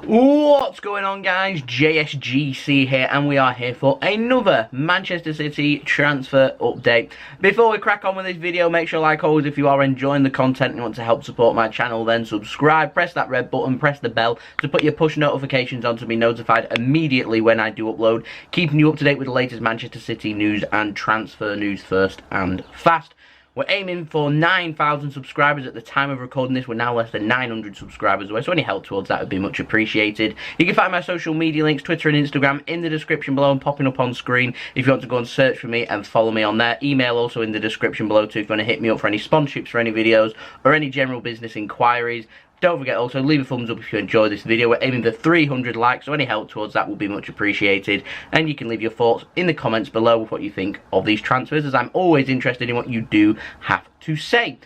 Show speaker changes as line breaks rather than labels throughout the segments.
What's going on, guys? JSGC here, and we are here for another Manchester City transfer update. Before we crack on with this video, make sure, like always, if you are enjoying the content and you want to help support my channel, then subscribe, press that red button, press the bell to put your push notifications on to be notified immediately when I do upload, keeping you up to date with the latest Manchester City news and transfer news first and fast. We're aiming for 9,000 subscribers at the time of recording this. We're now less than 900 subscribers away, so any help towards that would be much appreciated. You can find my social media links, Twitter and Instagram, in the description below and popping up on screen if you want to go and search for me and follow me on there. Email also in the description below too if you want to hit me up for any sponsorships for any videos or any general business inquiries. Don't forget also, leave a thumbs up if you enjoy this video. We're aiming for 300 likes, so any help towards that will be much appreciated. And you can leave your thoughts in the comments below with what you think of these transfers, as I'm always interested in what you do have to say.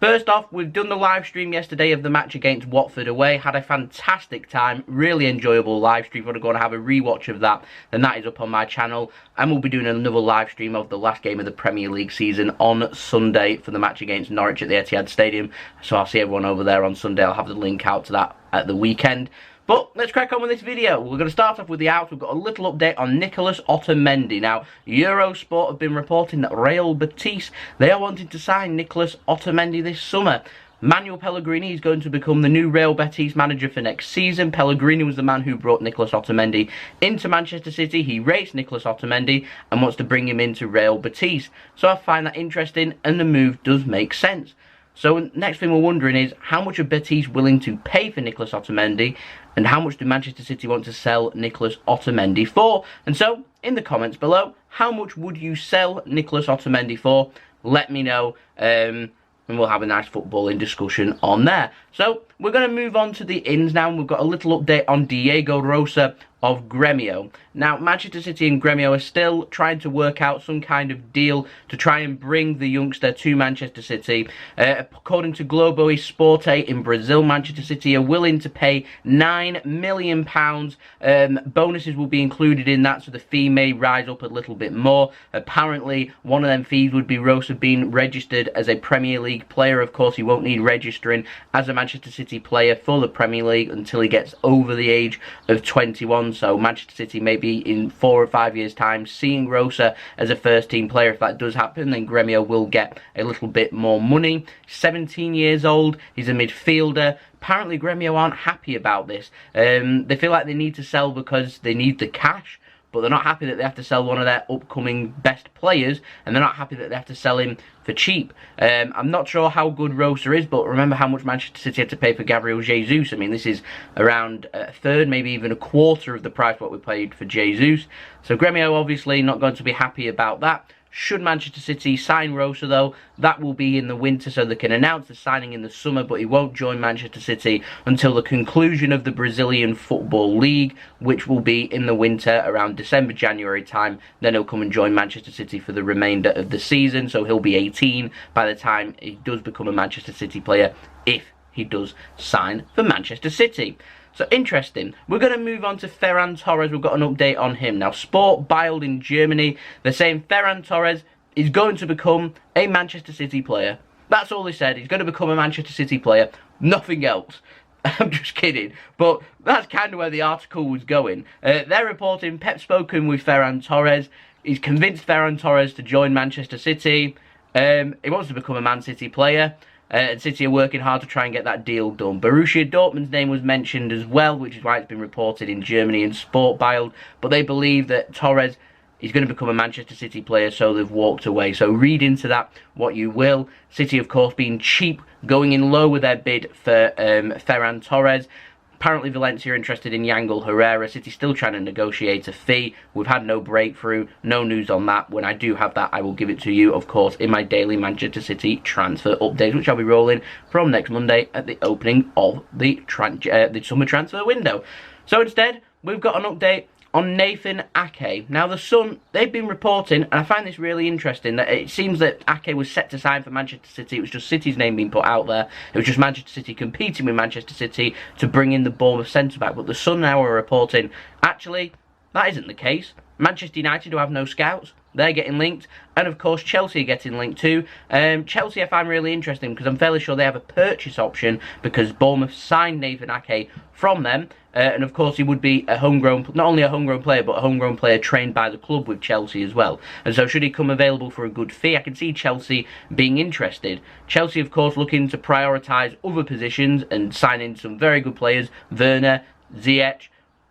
First off, we've done the live stream yesterday of the match against Watford away. Had a fantastic time, really enjoyable live stream. If you want to go and have a rewatch of that, then that is up on my channel. And we'll be doing another live stream of the last game of the Premier League season on Sunday for the match against Norwich at the Etihad Stadium. So I'll see everyone over there on Sunday. I'll have the link out to that at the weekend. But let's crack on with this video. We're going to start off with the outs. We've got a little update on Nicolas Otamendi. Now, Eurosport have been reporting that Real Betis, they are wanting to sign Nicolas Otamendi this summer. Manuel Pellegrini is going to become the new Real Betis manager for next season. Pellegrini was the man who brought Nicolas Otamendi into Manchester City. He rates Nicolas Otamendi and wants to bring him into Real Betis. So I find that interesting, and the move does make sense. So next thing we're wondering is, how much are Betis willing to pay for Nicolas Otamendi, and how much do Manchester City want to sell Nicolas Otamendi for? And so, in the comments below, how much would you sell Nicolas Otamendi for? Let me know, and we'll have a nice footballing discussion on there. So, we're going to move on to the ins now, and we've got a little update on Diego Rosa of Gremio. Now, Manchester City and Gremio are still trying to work out some kind of deal to try and bring the youngster to Manchester City. According to Globo Esporte in Brazil, Manchester City are willing to pay £9 million. Bonuses will be included in that, so the fee may rise up a little bit more. Apparently, one of them fees would be Rosa being registered as a Premier League player. Of course, he won't need registering as a Manchester City player for the Premier League until he gets over the age of 21. So Manchester City may be in 4 or 5 years' time seeing Rosa as a first-team player. If that does happen, then Gremio will get a little bit more money. 17 years old, he's a midfielder. Apparently Gremio aren't happy about this. They feel like they need to sell because they need the cash, but they're not happy that they have to sell one of their upcoming best players, and they're not happy that they have to sell him for cheap. I'm not sure how good Rosa is, but remember how much Manchester City had to pay for Gabriel Jesus. I mean, this is around a third, maybe even a quarter of the price what we paid for Jesus. So Gremio obviously not going to be happy about that. Should Manchester City sign Rosa, though, that will be in the winter, so they can announce the signing in the summer, but he won't join Manchester City until the conclusion of the Brazilian Football League, which will be in the winter, around December, January time. Then he'll come and join Manchester City for the remainder of the season, so he'll be 18 by the time he does become a Manchester City player, if he does sign for Manchester City. So, interesting. We're going to move on to Ferran Torres. We've got an update on him. Now, Sport Bild in Germany, they're saying Ferran Torres is going to become a Manchester City player. That's all they said. He's going to become a Manchester City player. Nothing else. I'm just kidding. But that's kind of where the article was going. They're reporting Pep's spoken with Ferran Torres. He's convinced Ferran Torres to join Manchester City. He wants to become a Man City player. And City are working hard to try and get that deal done. Borussia Dortmund's name was mentioned as well, which is why it's been reported in Germany in Sport Bild. But they believe that Torres is going to become a Manchester City player, so they've walked away. So read into that what you will. City, of course, being cheap, going in low with their bid for Ferran Torres. Apparently Valencia are interested in Yangel Herrera. City still trying to negotiate a fee. We've had no breakthrough, no news on that. When I do have that, I will give it to you, of course, in my daily Manchester City transfer update, which I'll be rolling from next Monday at the opening of the summer transfer window. So instead, we've got an update on Nathan Ake. Now, the Sun, they've been reporting, and I find this really interesting, that it seems that Ake was set to sign for Manchester City. It was just City's name being put out there. It was just Manchester City competing with Manchester City to bring in the Bournemouth centre-back. But the Sun now are reporting, actually, that isn't the case. Manchester United, who have no scouts, they're getting linked, and of course Chelsea are getting linked too. Chelsea I find really interesting because I'm fairly sure they have a purchase option because Bournemouth signed Nathan Ake from them, and of course he would be a homegrown, not only a homegrown player, but a homegrown player trained by the club with Chelsea as well. And so should he come available for a good fee, I can see Chelsea being interested. Chelsea of course looking to prioritise other positions and signing some very good players, Werner, Ziyech,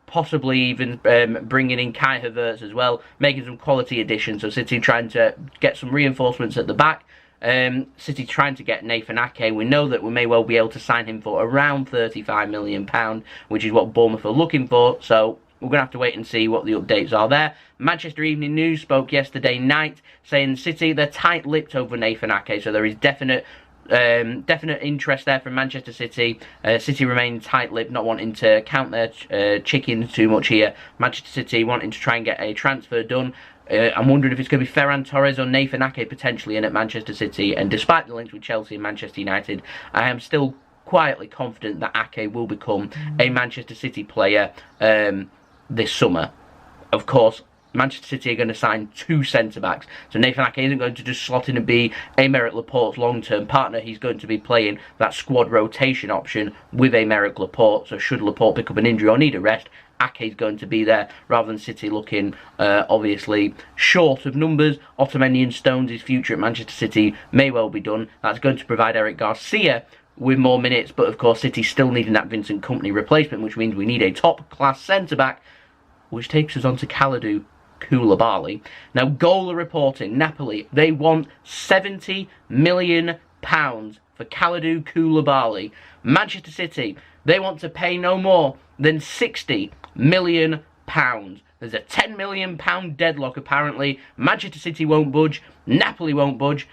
possibly even bringing in Kai Havertz as well, making some quality additions. So City trying to get some reinforcements at the back. City trying to get Nathan Ake. We know that we may well be able to sign him for around £35 million, which is what Bournemouth are looking for. So we're going to have to wait and see what the updates are there. Manchester Evening News spoke yesterday night saying City, they're tight-lipped over Nathan Ake. So there is definite interest there from Manchester City. City remain tight-lipped, not wanting to count their chickens too much here. Manchester City wanting to try and get a transfer done. I'm wondering if it's going to be Ferran Torres or Nathan Ake potentially in at Manchester City. And despite the links with Chelsea and Manchester United, I am still quietly confident that Ake will become a Manchester City player this summer. Of course, Manchester City are going to sign 2 centre-backs. So Nathan Ake isn't going to just slot in and be Aymeric Laporte's long-term partner. He's going to be playing that squad rotation option with Aymeric Laporte. So should Laporte pick up an injury or need a rest, Ake's going to be there, rather than City looking obviously short of numbers. Otamendi and Stones' future at Manchester City may well be done. That's going to provide Eric Garcia with more minutes, but of course City still needing that Vincent Kompany replacement, which means we need a top-class centre-back, which takes us on to Kalidou Koulibaly. Now, Goal are reporting Napoli, they want £70 million for Kalidou Koulibaly. Manchester City, they want to pay no more than £60 million. There's a £10 million deadlock apparently. Manchester City won't budge, Napoli won't budge.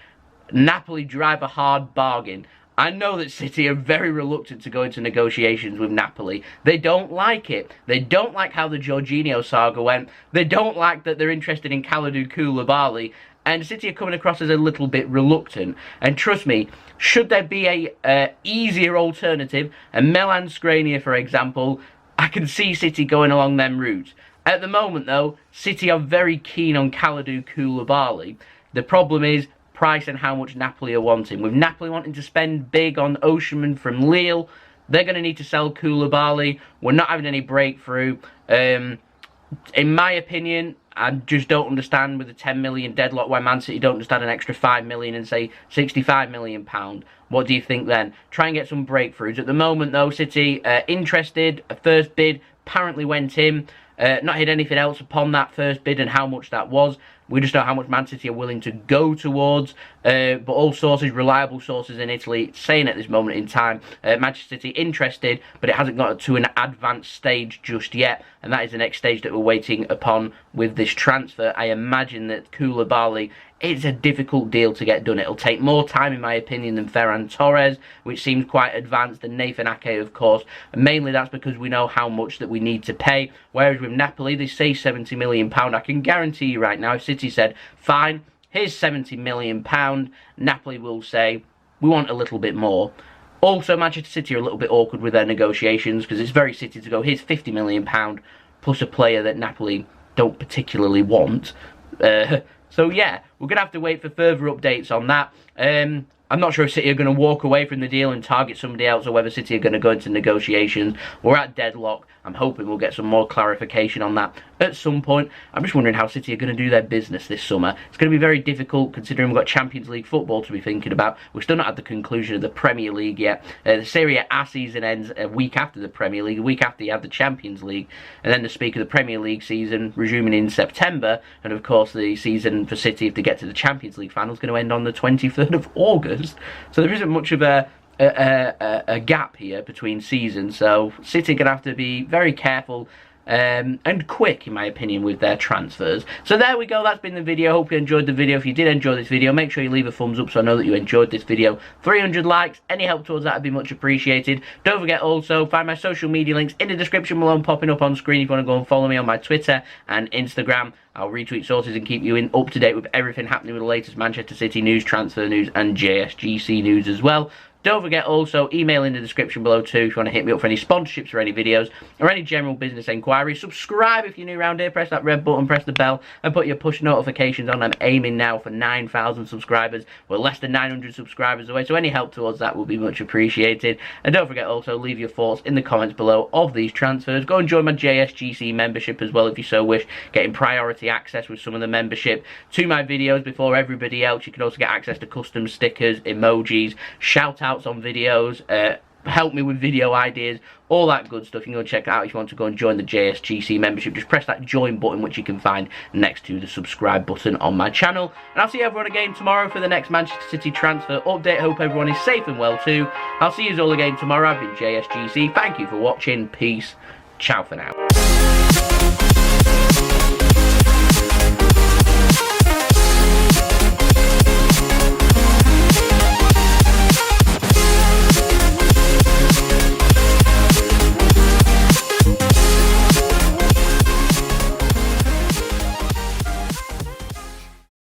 Napoli drive a hard bargain. I know that City are very reluctant to go into negotiations with Napoli. They don't like it. They don't like how the Jorginho saga went. They don't like that they're interested in Kalidou Koulibaly. And City are coming across as a little bit reluctant. And trust me, should there be a easier alternative, a Milan Skriniar for example, I can see City going along them routes. At the moment though, City are very keen on Kalidou Koulibaly. The problem is price and how much Napoli are wanting. With Napoli wanting to spend big on Osimhen from Lille, they're going to need to sell Koulibaly. We're not having any breakthrough. In my opinion, I just don't understand with the 10 million deadlock why Man City don't just add an extra 5 million and say £65 million. What do you think then? Try and get some breakthroughs. At the moment though, City interested. A first bid apparently went in. Not heard anything else upon that first bid and how much that was. We just know how much Man City are willing to go towards. But all sources, reliable sources in Italy, saying at this moment in time, Manchester City interested, but it hasn't got to an advanced stage just yet. And that is the next stage that we're waiting upon with this transfer. I imagine that Koulibaly, it's a difficult deal to get done. It'll take more time, in my opinion, than Ferran Torres, which seems quite advanced, and Nathan Ake, of course. And mainly that's because we know how much that we need to pay. Whereas with Napoli, they say £70 million. I can guarantee you right now, if City said, fine, here's £70 million, Napoli will say, we want a little bit more. Also, Manchester City are a little bit awkward with their negotiations, because it's very City to go, here's £50 million, plus a player that Napoli don't particularly want. So yeah, we're going to have to wait for further updates on that. I'm not sure if City are going to walk away from the deal and target somebody else, or whether City are going to go into negotiations. We're at deadlock. I'm hoping we'll get some more clarification on that at some point. I'm just wondering how City are going to do their business this summer. It's going to be very difficult considering we've got Champions League football to be thinking about. We're still not at the conclusion of the Premier League yet. The Serie A season ends a week after the Premier League, a week after you have the Champions League, and then the speak of the Premier League season resuming in September. And of course the season for City, if they get to the Champions League final, is going to end on the 23rd of August. So there isn't much of a gap here between seasons, so City are going to have to be very careful and quick, in my opinion, with their transfers. So there we go, that's been the video. Hope you enjoyed the video. If you did enjoy this video, make sure you leave a thumbs up so I know that you enjoyed this video. 300 likes, any help towards that would be much appreciated. Don't forget also, find my social media links in the description below and popping up on screen if you want to go and follow me on my Twitter and Instagram. I'll retweet sources and keep you up to date with everything happening with the latest Manchester City news, transfer news, and JSGC news as well. Don't forget also, email in the description below too if you want to hit me up for any sponsorships or any videos or any general business inquiries. Subscribe if you're new around here, press that red button, press the bell and put your push notifications on. I'm aiming now for 9,000 subscribers. We're less than 900 subscribers away, so any help towards that will be much appreciated. And don't forget also, leave your thoughts in the comments below of these transfers. Go and join my JSGC membership as well if you so wish, getting priority access with some of the membership to my videos before everybody else. You can also get access to custom stickers, emojis, shout outs on videos, help me with video ideas, all that good stuff. You can go check that out if you want to go and join the JSGC membership. Just press that join button, which you can find next to the subscribe button on my channel. And I'll see everyone again tomorrow for the next Manchester City transfer update. Hope everyone is safe and well too. I'll see you all again tomorrow. I've been JSGC. Thank you for watching. Peace. Ciao for now.